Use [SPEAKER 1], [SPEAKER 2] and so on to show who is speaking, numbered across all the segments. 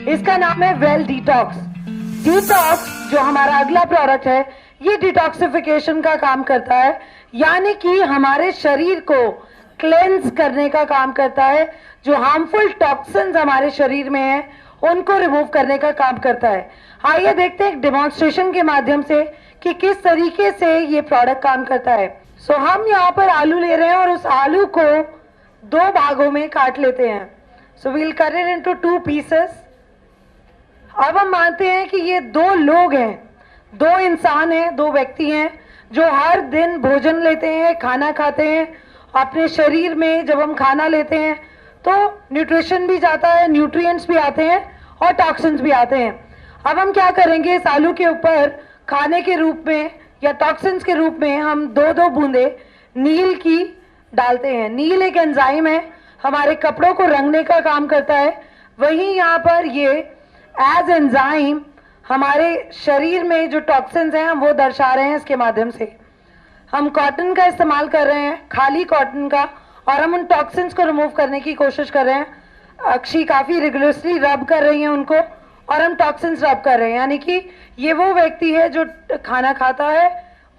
[SPEAKER 1] इसका नाम है वेल डिटॉक्स। डिटॉक्स जो हमारा अगला प्रोडक्ट है, ये डिटॉक्सिफिकेशन का काम करता है, यानी कि हमारे शरीर को क्लेंस करने का काम करता है। जो हार्मफुल टॉक्सिन्स हमारे शरीर में है उनको रिमूव करने का काम करता है। आइए देखते हैं एक डेमोन्स्ट्रेशन के माध्यम से कि किस तरीके से ये प्रोडक्ट काम करता है। सो हम यहाँ पर आलू ले रहे हैं और उस आलू को 2 भागों में काट लेते हैं। So we'll cut it into 2 pieces. अब हम मानते हैं कि ये 2 लोग हैं, 2 इंसान हैं, 2 व्यक्ति हैं जो हर दिन भोजन लेते हैं, खाना खाते हैं। अपने शरीर में जब हम खाना लेते हैं तो न्यूट्रिशन भी जाता है, न्यूट्रिएंट्स भी आते हैं और टॉक्सिन्स भी आते हैं। अब हम क्या करेंगे, इस आलू के ऊपर खाने के रूप में या टॉक्सिन्स के रूप में हम 2-2 बूंदे नील की डालते हैं। नील एक एंजाइम है, हमारे कपड़ों को रंगने का काम करता है। वहीं यहाँ पर ये एज एंजाइम हमारे शरीर में जो टॉक्सिन्स हैं हम वो दर्शा रहे हैं। इसके माध्यम से हम कॉटन का इस्तेमाल कर रहे हैं, खाली कॉटन का, और हम उन टॉक्सिन्स को रिमूव करने की कोशिश कर रहे हैं। अक्षी काफ़ी रिगुलरली रब कर रही हैं उनको और हम टॉक्सिन्स रब कर रहे हैं, यानी कि ये वो व्यक्ति है जो खाना खाता है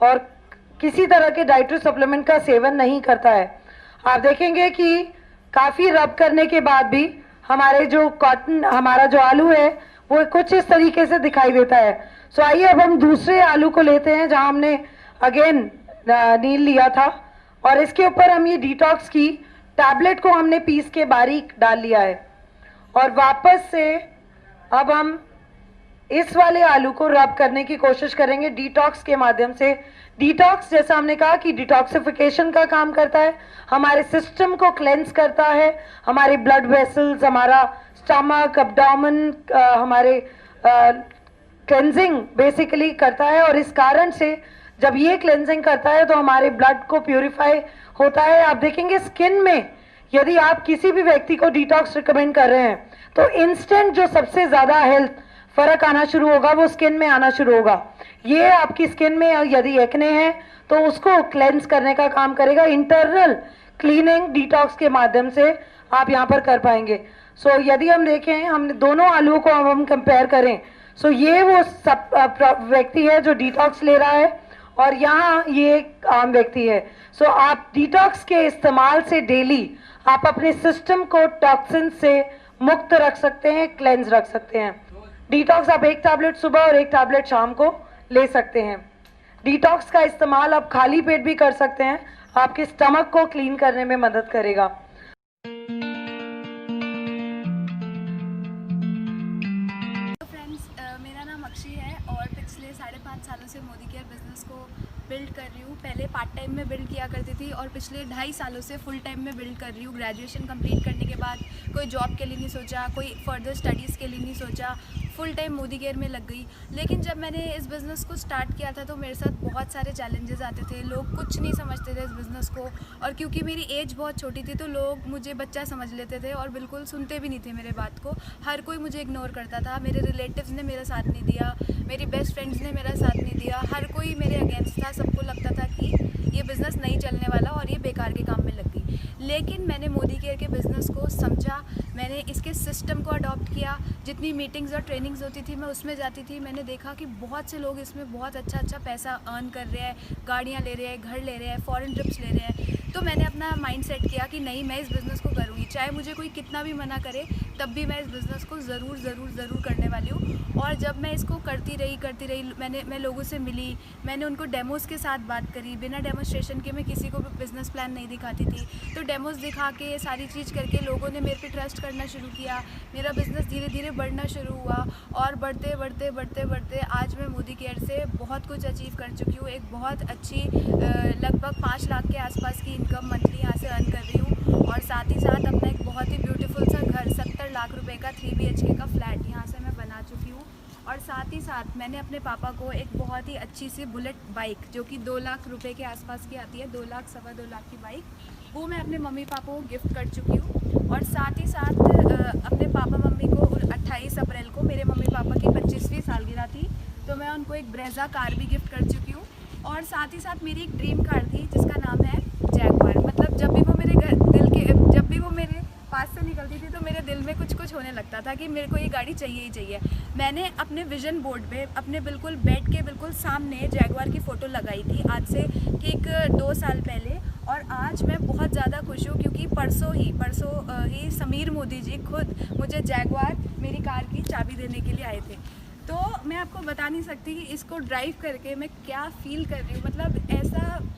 [SPEAKER 1] और किसी तरह के डाइटरी सप्लीमेंट का सेवन नहीं करता है। आप देखेंगे कि काफ़ी रब करने के बाद भी हमारे जो कॉटन, हमारा जो आलू है वो कुछ इस तरीके से दिखाई देता है। सो आइए अब हम दूसरे आलू को लेते हैं जहां हमने अगेन नील लिया था और इसके ऊपर हम ये डिटॉक्स की टैबलेट को हमने पीस के बारीक डाल लिया है और वापस से अब हम इस वाले आलू को रब करने की कोशिश करेंगे डिटॉक्स के माध्यम से। डिटॉक्स जैसा हमने कहा कि डिटॉक्सिफिकेशन का काम करता है, हमारे सिस्टम को क्लेंस करता है, हमारे ब्लड वेसल्स, हमारा स्टमक, एब्डोमेन, हमारे क्लेंजिंग बेसिकली करता है। और इस कारण से जब ये क्लेंजिंग करता है तो हमारे ब्लड को प्यूरिफाई होता है। आप देखेंगे स्किन में यदि आप किसी भी व्यक्ति को डिटॉक्स रिकमेंड कर रहे हैं तो इंस्टेंट जो सबसे ज़्यादा हेल्थ फर्क आना शुरू होगा वो स्किन में आना शुरू होगा। ये आपकी स्किन में यदि एक्ने है तो उसको क्लेंस करने का काम करेगा। इंटरनल क्लीनिंग डिटॉक्स के माध्यम से आप यहाँ पर कर पाएंगे। सो यदि हम देखें, हमने दोनों आलूओं को हम कंपेयर करें, सो ये वो सब व्यक्ति है जो डिटॉक्स ले रहा है और यहाँ ये एक आम व्यक्ति है। सो आप डिटॉक्स के इस्तेमाल से डेली आप अपने सिस्टम को टॉक्सिन से मुक्त रख सकते हैं, क्लेंस रख सकते हैं। डिटॉक्स आप 1 टैबलेट सुबह और 1 टैबलेट शाम को ले सकते हैं। डिटॉक्स का इस्तेमाल आप खाली पेट भी कर सकते हैं, आपके स्टमक को क्लीन करने में मदद करेगा।
[SPEAKER 2] मेरा नाम अक्षी है और पिछले 5.5 सालों से मोदी केयर बिज़नेस को बिल्ड कर रही हूँ। पहले पार्ट टाइम में बिल्ड किया करती थी और पिछले 2.5 सालों से फुल टाइम में बिल्ड कर रही हूँ। ग्रेजुएशन कंप्लीट करने के बाद कोई जॉब के लिए नहीं सोचा, कोई फर्दर स्टडीज़ के लिए नहीं सोचा, फुल टाइम मोदी केयर में लग गई। लेकिन जब मैंने इस बिज़नेस को स्टार्ट किया था तो मेरे साथ बहुत सारे चैलेंजेस आते थे। लोग कुछ नहीं समझते थे इस बिज़नेस को और क्योंकि मेरी एज बहुत छोटी थी तो लोग मुझे बच्चा समझ लेते थे और बिल्कुल सुनते भी नहीं थे मेरे बात को। हर कोई मुझे इग्नोर करता था। मेरे रिलेटिव्स ने मेरा साथ नहीं दिया, मेरी बेस्ट फ्रेंड्स ने मेरा साथ नहीं दिया, हर कोई मेरे अगेंस्ट था। सबको लगता था कि ये बिज़नेस नहीं चलने वाला और ये बेकार के काम में लग गई। लेकिन मैंने मोदी केयर के बिज़नेस को समझा, मैंने इसके सिस्टम को अडॉप्ट किया। जितनी मीटिंग्स और ट्रेनिंग्स होती थी मैं उसमें जाती थी। मैंने देखा कि बहुत से लोग इसमें बहुत अच्छा पैसा अर्न कर रहे हैं, गाड़ियाँ ले रहे हैं, घर ले रहे हैं, फॉरेन ट्रिप्स ले रहे हैं। तो मैंने अपना माइंड सेट किया कि नहीं, मैं इस बिज़नेस को करूँगी, चाहे मुझे कोई कितना भी मना करे तब भी मैं इस बिज़नेस को ज़रूर करने वाली हूँ। और जब मैं इसको करती रही मैं लोगों से मिली, मैंने उनको डेमोज़ के साथ बात करी। बिना डेमोस्ट्रेशन के मैं किसी को भी बिज़नेस प्लान नहीं दिखाती थी, तो डेमोज़ दिखा के ये सारी चीज़ करके लोगों ने मेरे पे ट्रस्ट करना शुरू किया। मेरा बिज़नेस धीरे धीरे बढ़ना शुरू हुआ और बढ़ते आज मैं मोदी केयर से बहुत कुछ अचीव कर चुकी हूँ। एक बहुत अच्छी लगभग 5 लाख के आसपास की इनकम मंथली यहाँ से अर्न कर रही हूँ और साथ ही साथ अपना एक बहुत ही ब्यूटीफुल सा घर 70 लाख रुपए का 3 BHK का फ्लैट यहाँ से मैं बना चुकी हूँ। और साथ ही साथ मैंने अपने पापा को एक बहुत ही अच्छी सी बुलेट बाइक जो कि 2 लाख रुपए के आसपास की आती है, 2 लाख सवा 2 लाख की बाइक, वो मैं अपने मम्मी पापा को गिफ्ट कर चुकी हूँ। और साथ ही साथ अपने पापा मम्मी को 28 अप्रैल को मेरे मम्मी पापा की 25वीं सालगिरह थी तो मैं उनको एक ब्रेजा कार भी गिफ्ट कर चुकी हूँ। और साथ ही साथ मेरी एक ड्रीम कार थी जिसका नाम है जैगवार। मतलब जब भी वो मेरे पास से निकलती थी तो मेरे दिल में कुछ कुछ होने लगता था कि मेरे को ये गाड़ी चाहिए ही चाहिए। मैंने अपने विजन बोर्ड पे अपने बिल्कुल बेड के बिल्कुल सामने जैगवार की फ़ोटो लगाई थी आज से ठीक 2 साल पहले, और आज मैं बहुत ज़्यादा खुश हूँ क्योंकि परसों ही समीर मोदी जी खुद मुझे जैगवार मेरी कार की चाबी देने के लिए आए थे। तो मैं आपको बता नहीं सकती कि इसको ड्राइव करके मैं क्या फ़ील कर रही हूँ।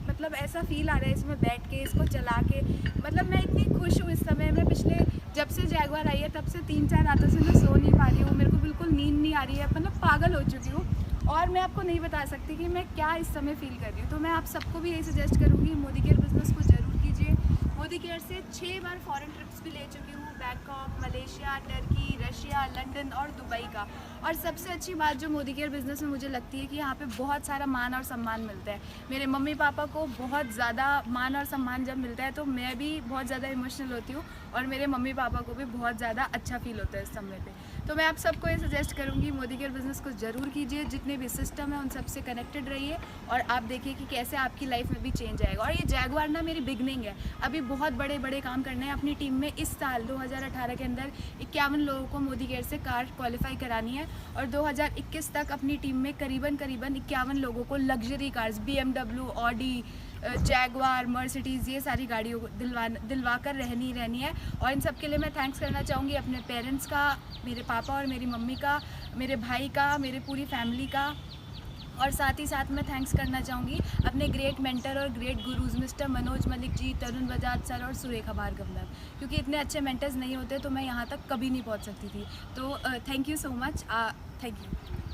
[SPEAKER 2] मतलब ऐसा फ़ील आ रहा है इसमें बैठ के, इसको चला के। मतलब मैं इतनी खुश हूँ इस समय। मैं पिछले जब से जैगवार आई है तब से 3-4 रातों से मैं सो नहीं पा रही हूँ। मेरे को बिल्कुल नींद नहीं आ रही है, मतलब पागल हो चुकी हूँ। और मैं आपको नहीं बता सकती कि मैं क्या इस समय फ़ील कर रही हूँ। तो मैं आप सबको भी यही सजेस्ट करूँगी, मोदी केयर बिज़नेस को ज़रूर कीजिए। मोदी केयर से 6 बार फॉरेन ट्रिप्स भी ले चुकी हूँ, Bangkok, Malaysia, Turkey, Russia, London और दुबई का। और सबसे अच्छी बात जो मोदी केयर बिज़नेस में मुझे लगती है कि यहाँ पे बहुत सारा मान और सम्मान मिलता है। मेरे मम्मी पापा को बहुत ज़्यादा मान और सम्मान जब मिलता है तो मैं भी बहुत ज़्यादा इमोशनल होती हूँ, और मेरे मम्मी पापा को भी बहुत ज़्यादा अच्छा फील होता है इस समय पे। तो मैं आप सबको ये सजेस्ट करूँगी, मोदी केयर बिज़नेस को ज़रूर कीजिए। जितने भी सिस्टम है उन सबसे कनेक्टेड रहिए, और आप देखिए कि कैसे आपकी लाइफ में भी चेंज आएगा। और ये जैगवार ना मेरी बिगनिंग है, अभी बहुत बड़े बड़े काम करने हैं अपनी टीम में। इस साल 2018 के अंदर 51 लोगों को मोदी केयर से कार क्वालिफाई करानी है, और 2021 तक अपनी टीम में करीबन 51 लोगों को luxury cars, BMW, Audi, Jaguar, Mercedes, ये सारी गाड़ियों को दिलवा कर रहनी है। और इन सब के लिए मैं थैंक्स करना चाहूँगी अपने पेरेंट्स का, मेरे पापा और मेरी मम्मी का, मेरे भाई का, मेरे पूरी फैमिली का। और साथ ही साथ मैं थैंक्स करना चाहूँगी अपने ग्रेट मेंटर और great gurus mister Manoj Malik ji, Tarun Bajaj sir और सुरेखा भार्गव मैम, क्योंकि इतने अच्छे मेंटर्स नहीं होते तो मैं यहाँ तक कभी नहीं पहुँच सकती थी। तो thank you so much, thank you.